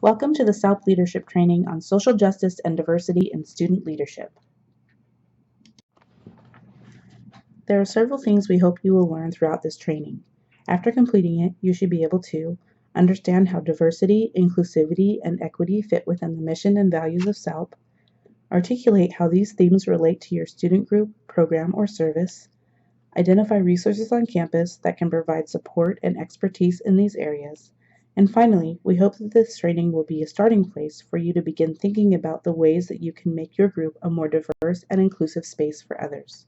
Welcome to the SALP Leadership Training on Social Justice and Diversity in Student Leadership. There are several things we hope you will learn throughout this training. After completing it, you should be able to understand how diversity, inclusivity, and equity fit within the mission and values of SALP, articulate how these themes relate to your student group, program, or service, identify resources on campus that can provide support and expertise in these areas, and finally, we hope that this training will be a starting place for you to begin thinking about the ways that you can make your group a more diverse and inclusive space for others.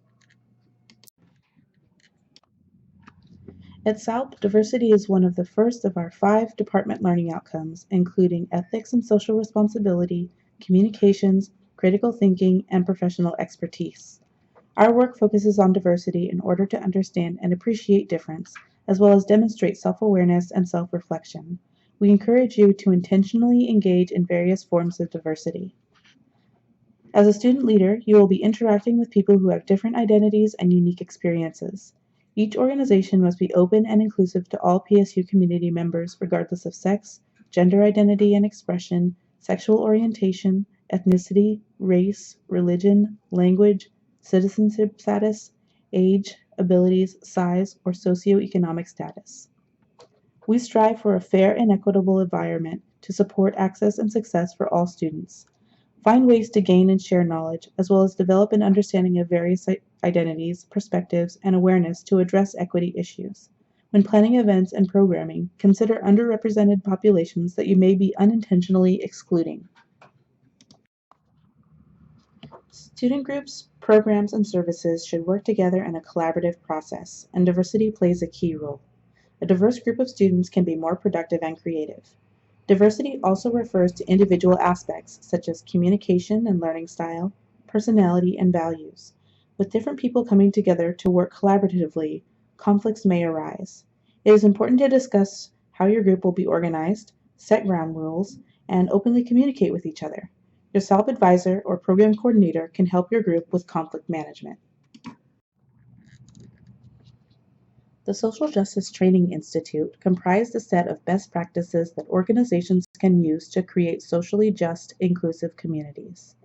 At SALP, diversity is one of the first of our 5 department learning outcomes, including ethics and social responsibility, communications, critical thinking, and professional expertise. Our work focuses on diversity in order to understand and appreciate difference, as well as demonstrate self-awareness and self-reflection. We encourage you to intentionally engage in various forms of diversity. As a student leader, you will be interacting with people who have different identities and unique experiences. Each organization must be open and inclusive to all PSU community members regardless of sex, gender identity and expression, sexual orientation, ethnicity, race, religion, language, citizenship status, age, abilities, size, or socioeconomic status. We strive for a fair and equitable environment to support access and success for all students. Find ways to gain and share knowledge, as well as develop an understanding of various identities, perspectives, and awareness to address equity issues. When planning events and programming, consider underrepresented populations that you may be unintentionally excluding. Student groups, programs, and services should work together in a collaborative process, and diversity plays a key role. A diverse group of students can be more productive and creative. Diversity also refers to individual aspects such as communication and learning style, personality, and values. With different people coming together to work collaboratively, conflicts may arise. It is important to discuss how your group will be organized, set ground rules, and openly communicate with each other. Your SALP advisor or program coordinator can help your group with conflict management. The Social Justice Training Institute comprised a set of best practices that organizations can use to create socially just, inclusive communities.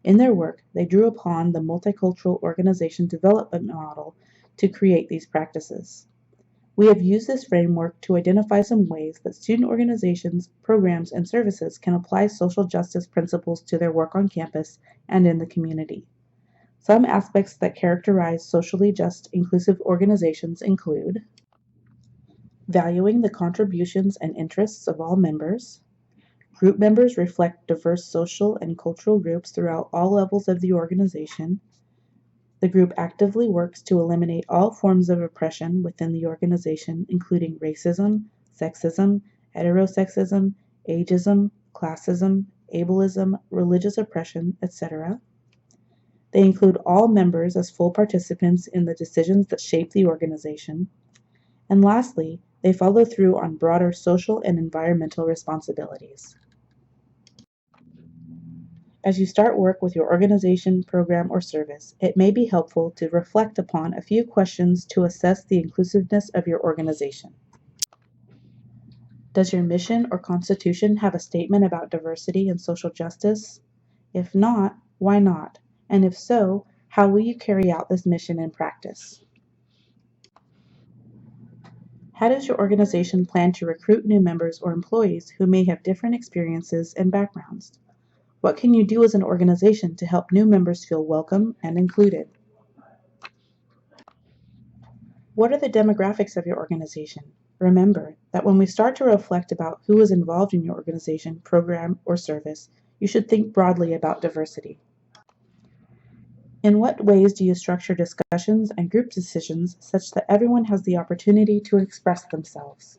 In their work, they drew upon the multicultural organization development model to create these practices. We have used this framework to identify some ways that student organizations, programs, and services can apply social justice principles to their work on campus and in the community. Some aspects that characterize socially just, inclusive organizations include valuing the contributions and interests of all members. Group members reflect diverse social and cultural groups throughout all levels of the organization. The group actively works to eliminate all forms of oppression within the organization, including racism, sexism, heterosexism, ageism, classism, ableism, religious oppression, etc. They include all members as full participants in the decisions that shape the organization. And lastly, they follow through on broader social and environmental responsibilities. As you start work with your organization, program, or service, it may be helpful to reflect upon a few questions to assess the inclusiveness of your organization. Does your mission or constitution have a statement about diversity and social justice? If not, why not? And if so, how will you carry out this mission in practice? How does your organization plan to recruit new members or employees who may have different experiences and backgrounds? What can you do as an organization to help new members feel welcome and included? What are the demographics of your organization? Remember that when we start to reflect about who is involved in your organization, program, or service, you should think broadly about diversity. In what ways do you structure discussions and group decisions such that everyone has the opportunity to express themselves?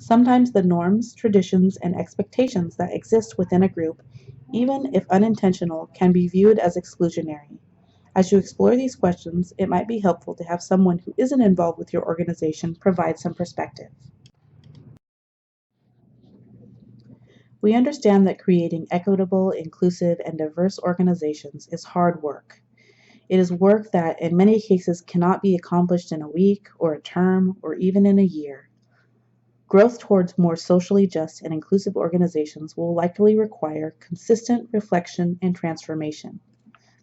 Sometimes the norms, traditions, and expectations that exist within a group, even if unintentional, can be viewed as exclusionary. As you explore these questions, it might be helpful to have someone who isn't involved with your organization provide some perspective. We understand that creating equitable, inclusive, and diverse organizations is hard work. It is work that, in many cases, cannot be accomplished in a week or a term or even in a year. Growth towards more socially just and inclusive organizations will likely require consistent reflection and transformation.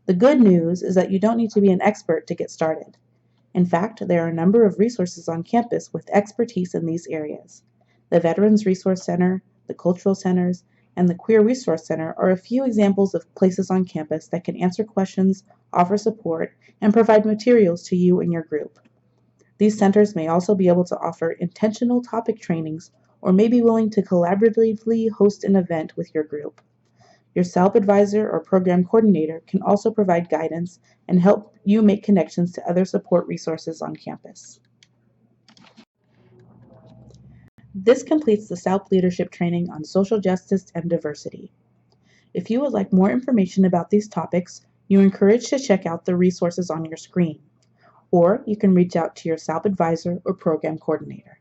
The good news is that you don't need to be an expert to get started. In fact, there are a number of resources on campus with expertise in these areas. The Veterans Resource Center, the Cultural Centers, and the Queer Resource Center are a few examples of places on campus that can answer questions, offer support, and provide materials to you and your group. These centers may also be able to offer intentional topic trainings or may be willing to collaboratively host an event with your group. Your SALP advisor or program coordinator can also provide guidance and help you make connections to other support resources on campus. This completes the SALP leadership training on social justice and diversity. If you would like more information about these topics, you're encouraged to check out the resources on your screen, or you can reach out to your SALP advisor or program coordinator.